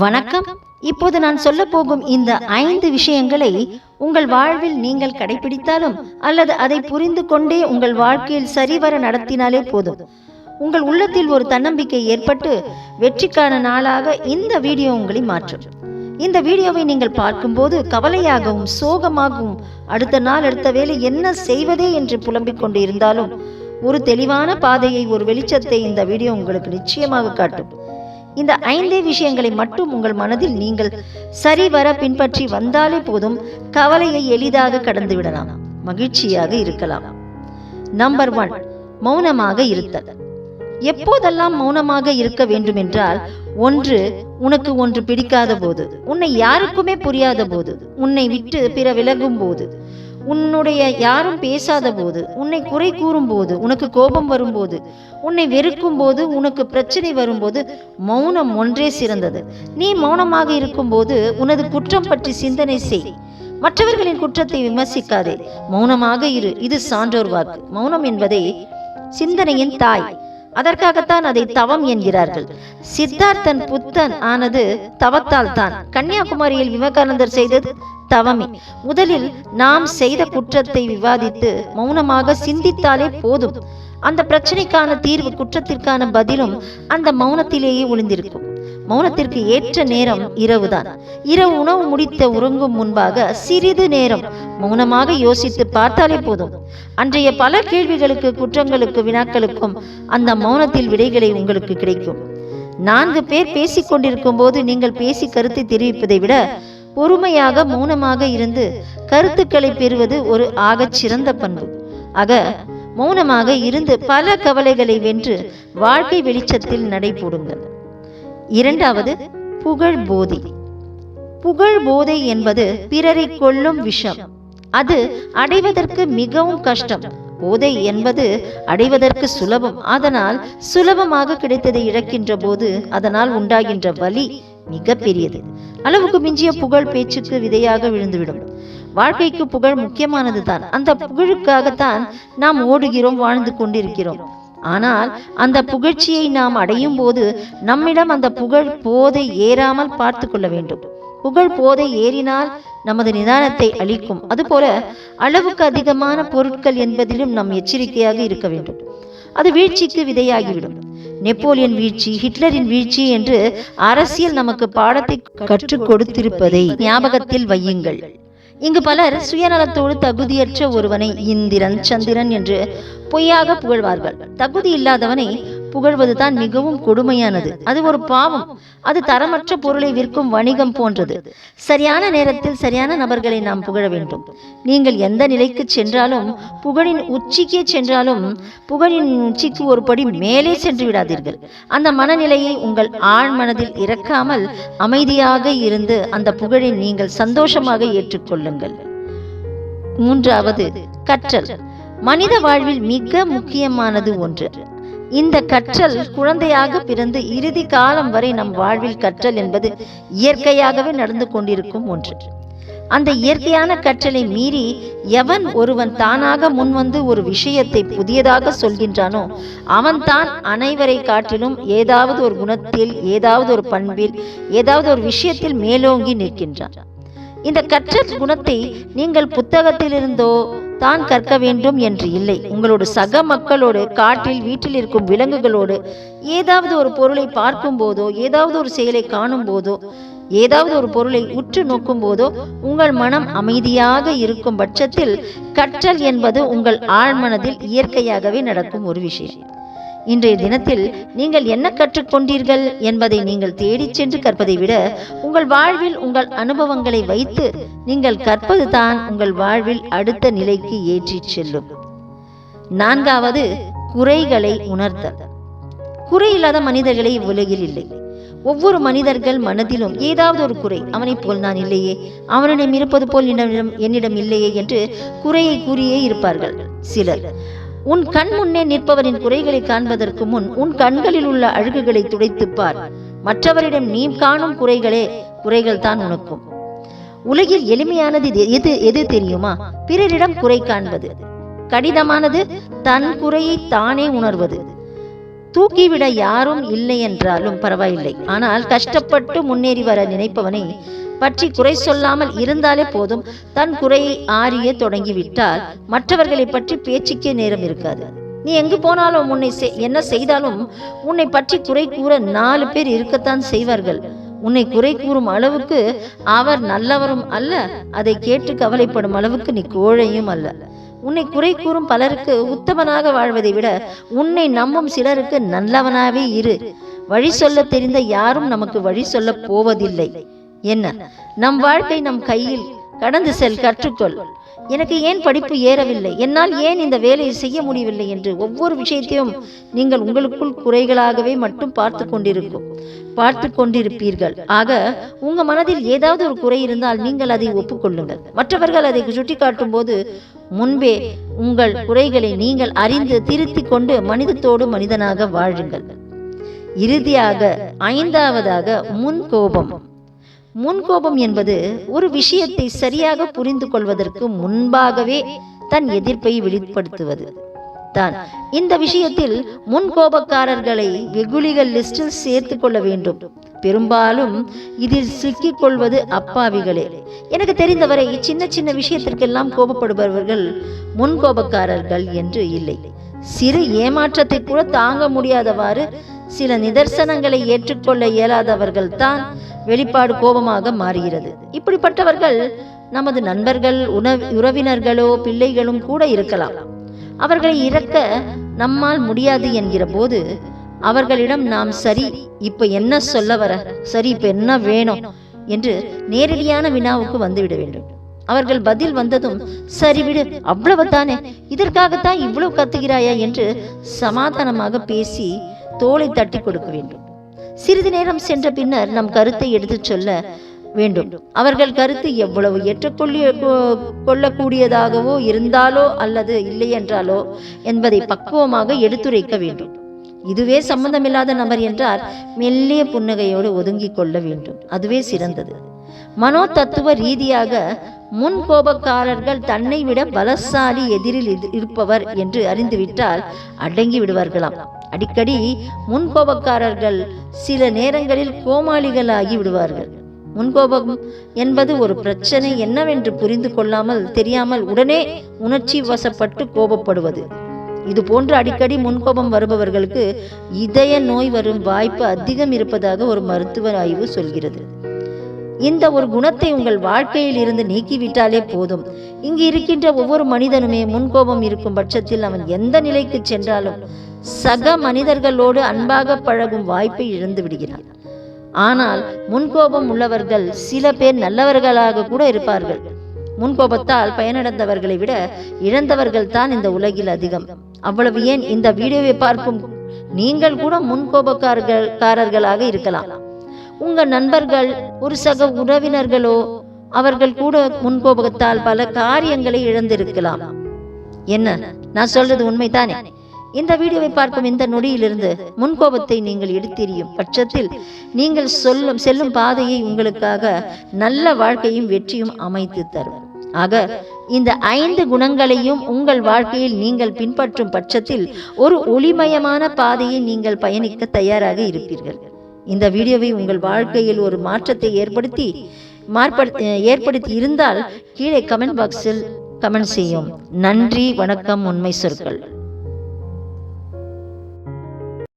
வணக்கம். இப்போது நான் சொல்ல போகும் இந்த 5 விஷயங்களை உங்கள் வாழ்வில் நீங்கள் கடைபிடித்தாலும் அல்லது அதை புரிந்து கொண்டே உங்கள் வாழ்க்கையில் சரிவர நடத்தினாலே போதும். உங்கள் உள்ளத்தில் ஒரு தன்னம்பிக்கை ஏற்பட்டு வெற்றிக்கான நாளாக இந்த வீடியோ உங்களை மாற்றும். இந்த வீடியோவை நீங்கள் பார்க்கும்போது கவலையாகவும் சோகமாகவும் அடுத்த வேளை என்ன செய்வதே என்று புலம்பிக் கொண்டு இருந்தாலும் ஒரு தெளிவான பாதையை, ஒரு வெளிச்சத்தை இந்த வீடியோ உங்களுக்கு நிச்சயமாக காட்டும். இந்த 5 விஷயங்களை மட்டும் உங்கள் மனதில் நீங்கள் சரிவர பின்பற்றி வந்தாலே போதும், கவலையை எளிதாக கடந்து விடலாம், மகிழ்ச்சியாக இருக்கலாம். நம்பர் 1, மௌனமாக இருத்தல். எப்போதெல்லாம் மௌனமாக இருக்க வேண்டும் என்றால், ஒன்று, உனக்கு ஒன்று பிடிக்காத போது, உன்னை யாருக்குமே புரியாத போது, உன்னை விட்டு பிற விலகும் போது, உன்னுடைய யாரும் பேசாத போது, உன்னை குறை கூறும் போது, உனக்கு கோபம் வரும்போது, உன்னை வெறுக்கும் போது, உனக்கு பிரச்சனை வரும்போது மௌனம் ஒன்றே சிறந்தது. நீ மௌனமாக இருக்கும்போது உனது குற்றம் பற்றி சிந்தனை செய். மற்றவர்களின் குற்றத்தை விமர்சிக்காதே, மௌனமாக இரு. இது சான்றோர் வாக்கு. மௌனம் என்பதை சிந்தனையின் தாய். அதற்காகத்தான் அதை தவம் என்கிறார்கள். சித்தார்த்தன் புத்தன் ஆனது தவத்தால் தான். கன்னியாகுமரியில் விவேகானந்தர் செய்தது தவமே. முதலில் நாம் செய்த குற்றத்தை விவாதித்து மௌனமாக சிந்தித்தாலே போதும். அந்த பிரச்சனைக்கான தீர்வு, குற்றத்திற்கான பதிலும் அந்த மௌனத்திலேயே ஒளிந்திருக்கும். மௌனத்திற்கு ஏற்ற நேரம் இரவுதான். இரவு உணவு முடித்த உறங்கும் முன்பாக சிறிது நேரம் மௌனமாக யோசித்து பார்த்தாலே போதும். அன்றைய பல கேள்விகளுக்கு, குற்றங்களுக்கு, வினாக்களுக்கும் அந்த மௌனத்தில் விடைகளை உங்களுக்கு கிடைக்கும். 4 பேர் பேசிக் கொண்டிருக்கும் போது நீங்கள் பேசி கருத்தை தெரிவிப்பதை விட பொறுமையாக மௌனமாக இருந்து கருத்துக்களை பெறுவது ஒரு ஆகச் சிறந்த பண்பு. ஆக மௌனமாக இருந்து பல கவலைகளை வென்று வாழ்க்கை வெளிச்சத்தில் நடைபோடுங்கள். 2வது, புகழ் போதை. புகழ் போதை என்பது பிறரை கொல்லும் விஷம். அது அடைவதற்கு மிகவும் கஷ்டம். போதை என்பது அடைவதற்கு சுலபம். அதனால் சுலபமாக கிடைத்ததை இழக்கின்ற போது அதனால் உண்டாகின்ற வலி மிக பெரியது. அளவுக்கு மிஞ்சிய புகழ் பேச்சுக்கு விதையாக விழுந்துவிடும். வாழ்க்கைக்கு புகழ் முக்கியமானது தான். அந்த புகழுக்காகத்தான் நாம் ஓடுகிறோம், வாழ்ந்து கொண்டிருக்கிறோம். ஆனால் அந்த புகழ்ச்சியை நாம் அடையும் போது நம்மிடம் அந்த புகழ் போதை ஏறாமல் பார்த்து கொள்ள வேண்டும். புகழ் போதை ஏறினால் நமது நிதானத்தை அளிக்கும். அதுபோல அளவுக்கு அதிகமான பொருட்கள் என்பதிலும் நாம் எச்சரிக்கையாக இருக்க வேண்டும். அது வீழ்ச்சிக்கு விதையாகிவிடும். நெப்போலியன் வீழ்ச்சி, ஹிட்லரின் வீழ்ச்சி என்று அரசியல் நமக்கு பாடத்தை கற்றுக் கொடுத்திருப்பதை ஞாபகத்தில் வையுங்கள். இங்கு பலர் சுயநலத்தோடு தகுதியற்ற ஒருவனை இந்திரன், சந்திரன் என்று பொய்யாக புகழ்வார்கள். தகுதி இல்லாதவனை புகழ்வதுதான் மிகவும் கொடுமையானது. அது ஒரு பாவம். அது தரமற்ற பொருளை விற்கும் வணிகம் போன்றது. சரியான நேரத்தில் சரியான நபர்களை நாம் புகழ வேண்டும். நீங்கள் எந்த நிலைக்கு சென்றாலும், புகழின் உச்சிக்கே சென்றாலும், புகழின் உச்சிக்கு ஒரு படி மேலே சென்று விடாதீர்கள். அந்த மனநிலையை உங்கள் ஆழ் மனதில் இறக்காமல் அமைதியாக இருந்து அந்த புகழை நீங்கள் சந்தோஷமாக ஏற்றுக்கொள்ளுங்கள். 3வது, கற்றல். மனித வாழ்வில் மிக முக்கியமானது ஒன்று. இந்த கற்றல் குழந்தையாக பிறந்து இறுதி காலம் வரை நம் வாழ்வில் கற்றல் என்பது இயற்கையாகவே நடந்து கொண்டிருக்கும் ஒன்று. அந்த இயற்கையான கற்றலை மீறி எவன் ஒருவன் தானாக முன்வந்து ஒரு விஷயத்தை புதியதாக சொல்கின்றானோ அவன்தான் அனைவரை காட்டிலும் ஏதாவது ஒரு குணத்தில், ஏதாவது ஒரு பண்பில், ஏதாவது ஒரு விஷயத்தில் மேலோங்கி நிற்கின்றான். இந்த கற்றல் குணத்தை நீங்கள் புத்தகத்திலிருந்தோ தான் கற்க வேண்டும் என்று இல்லை. உங்களோட சக மக்களோடு, காட்டில், வீட்டில் இருக்கும் விலங்குகளோடு ஏதாவது ஒரு பொருளை பார்க்கும் போதோ, ஏதாவது ஒரு செயலை காணும் போதோ, ஏதாவது ஒரு பொருளை உற்று நோக்கும் போதோ உங்கள் மனம் அமைதியாக இருக்கும் பட்சத்தில் கற்றல் என்பது உங்கள் ஆழ்மனதில் இயற்கையாகவே நடக்கும் ஒரு விஷயம். இன்றைய தினத்தில் நீங்கள் என்ன கற்றுக்கொண்டீர்கள் என்பதை நீங்கள் தேடிச் சென்று கற்பதை விட உங்கள் வாழ்வில் உங்கள் அனுபவங்களை வைத்து நீங்கள் கற்பது தான் உங்கள் வாழ்வில் அடுத்த நிலைக்கு ஏற்றிச் செல்லும். 4வது, குறைகளை உணர்த்தல். குறையில்லாத மனிதர்களை உலகில் இல்லை. ஒவ்வொரு மனிதர்கள் மனதிலும் ஏதாவது ஒரு குறை. அவனைப் போல் நான் இல்லையே, அவனிடம் இருப்பது போல் என்னிடம் இல்லையே என்று குறையை கூறியே இருப்பார்கள் சிலர். உன் கண் முன்னே நிற்பவரின் குறைகளை காண்பதற்கு முன் உன் கண்களில் உள்ள அழுகுகளை துடைத்துப் பார். மற்றவரிடம் நீ காணும் குறைகள் தான் உனக்கும். உலகில் எளிமையானது எது தெரியுமா? பிறரிடம் குறை காண்பது. கடினமானது தன் குறையை தானே உணர்வது. தூக்கிவிட யாரும் இல்லை என்றாலும் பரவாயில்லை, ஆனால் கஷ்டப்பட்டு முன்னேறி வர நினைப்பவனை பற்றி குறை சொல்லாமல் இருந்தாலே போதும். தன் குறையை ஆறிய தொடங்கிவிட்டால் மற்றவர்களை பற்றி பேச்சுக்கே நேரம் இருக்காது. நீ எங்கு போனாலும் உன்னை என்ன செய்தாலும் உன்னை பற்றி குறை கூற 4 பேர் இருக்கத்தான் செய்வார்கள். உன்னை குறை கூறும் அளவுக்கு அவர் நல்லவரும் அல்ல, அதை கேட்டு கவலைப்படும் அளவுக்கு நீ கோழையும் அல்ல. உன்னை குறை கூறும் பலருக்கு உத்தமனாக வாழ்வதை விட உன்னை நம்பும் சிலருக்கு நல்லவனாவே இரு. வழி சொல்ல தெரிந்த யாரும் நமக்கு வழி சொல்ல போவதில்லை. என்ன, நம் வாழ்க்கை நம் கையில், கடந்து செல், கற்றுக்கொள். எனக்கு ஏன் படிப்பு ஏறவில்லை, என்னால் ஏன் இந்த வேலையை செய்ய முடியவில்லை என்று ஒவ்வொரு விஷயத்தையும் நீங்கள் உங்களுக்குள் குறைகளாகவே மட்டும் பார்த்து கொண்டிருப்பீர்கள். ஆக உங்க மனதில் ஏதாவது ஒரு குறை இருந்தால் நீங்கள் அதை ஒப்புக்கொள்ளுங்கள். மற்றவர்கள் அதை சுட்டிக்காட்டும் போது முன்பே உங்கள் குறைகளை நீங்கள் அறிந்து திருத்தி கொண்டு மனிதத்தோடு மனிதனாக வாழுங்கள். இறுதியாக 5வதாக முன்கோபம் என்பது ஒரு விஷயத்தை சரியாக புரிந்து கொள்வதற்கு முன்பாகவே தன் எதிர்ப்பை வெளிப்படுத்துவது தான். இந்த விஷயத்தில் முன்கோபக்காரர்களை வெகுளிகள் லிஸ்டில் சேர்த்து கொள்ள வேண்டும். பெரும்பாலும் இதில் சிக்கிக் கொள்வது அப்பாவிகளே. எனக்கு தெரிந்தவரை சின்ன சின்ன விஷயத்திற்கெல்லாம் கோபப்படுபவர்கள் முன்கோபக்காரர்கள் என்று இல்லை. சிறு ஏமாற்றத்தை கூட தாங்க முடியாதவாறு சில நிதர்சனங்களை ஏற்றுக்கொள்ள இயலாதவர்கள் தான் வெளிப்பாடு கோபமாக மாறுகிறது. இப்படிப்பட்டவர்கள் நமது நண்பர்கள், உறவினர்களோ பிள்ளைகளும் கூட இருக்கலாம். அவர்களை இறக்க நம்மால் முடியாது என்கிற போது அவர்களிடம் நாம் சரி இப்ப என்ன சொல்ல வர, சரி இப்ப என்ன வேணும் என்று நேரடியான வினாவுக்கு வந்துவிட வேண்டும். அவர்கள் பதில் வந்ததும் சரி விடு, அவ்வளவுதானே, இதற்காகத்தான் இவ்வளவு கத்துகிறாயா என்று சமாதானமாக பேசி தோளை தட்டி கொடுக்க வேண்டும். சிறிது நேரம் சென்ற பின்னர் நம் கருத்தை எடுத்து சொல்ல வேண்டும். அவர்கள் கருத்து எவ்வளவு ஏற்றுக்கொள்ளக்கூடியதாகவோ இருந்தாலோ அல்லது இல்லை என்றாலோ என்பதை பக்குவமாக எடுத்துரைக்க வேண்டும். இதுவே சம்பந்தமில்லாத நபர் என்றால் மெல்லிய புன்னகையோடு ஒதுங்கி கொள்ள வேண்டும். அதுவே சிறந்தது. மனோ தத்துவ ரீதியாக முன்கோபக்காரர்கள் தன்னை விட பலசாலி எதிரில் இருப்பவர் என்று அறிந்துவிட்டால் அடங்கி விடுவார்களாம். அடிக்கடி முன்கோபக்காரர்கள் சில நேரங்களில் கோமாளிகளாகி விடுவார்கள். முன்கோபம் என்பது ஒரு பிரச்சனை என்னவென்று புரிந்து கொள்ளாமல் தெரியாமல் உடனே உணர்ச்சி வசப்பட்டு கோபப்படுவது. இது போன்று அடிக்கடி முன்கோபம் வருபவர்களுக்கு இதய நோய் வரும் வாய்ப்பு அதிகம் இருப்பதாக ஒரு மருத்துவ ஆய்வு சொல்கிறது. இந்த ஒரு குணத்தை உங்கள் வாழ்க்கையில் இருந்து நீக்கிவிட்டாலே போதும். இங்கு இருக்கின்ற ஒவ்வொரு மனிதனுமே முன்கோபம் இருக்கும் பட்சத்தில் அவன் எந்த நிலைக்கு சென்றாலும் சக மனிதர்களோடு அன்பாக பழகும் வாய்ப்பை இழந்து விடுகிறான். ஆனால் முன்கோபம் உள்ளவர்கள் சில பேர் நல்லவர்களாக கூட இருப்பார்கள். முன்கோபத்தால் பயனடைந்தவர்களை விட இழந்தவர்கள் தான் இந்த உலகில் அதிகம். அவ்வளவு ஏன், இந்த வீடியோவை பார்க்கும் நீங்கள் கூட முன்கோபக்காரர்களாக இருக்கலாம். உங்கள் நண்பர்கள், ஒரு சக உறவினர்களோ அவர்கள் கூட முன்கோபத்தால் பல காரியங்களை இழந்திருக்கலாம். என்ன, நான் சொல்றது உண்மைதானே? இந்த வீடியோவை பார்க்கும் இந்த நொடியிலிருந்து முன்கோபத்தை நீங்கள் எடுத்தெறியும் பட்சத்தில் நீங்கள் செல்லும் பாதையை உங்களுக்காக நல்ல வாழ்க்கையும் வெற்றியும் அமைத்து தரும். ஆக இந்த 5 குணங்களையும் உங்கள் வாழ்க்கையில் நீங்கள் பின்பற்றும் பட்சத்தில் ஒரு ஒளிமயமான பாதையை நீங்கள் பயணிக்க தயாராக இருப்பீர்கள். இந்த வீடியோவை உங்கள் வாழ்க்கையில் ஒரு மாற்றத்தை ஏற்படுத்தி இருந்தால் கீழே கமெண்ட் பாக்ஸில் கமெண்ட் செய்யும். நன்றி, வணக்கம். உண்மை சொற்கள்.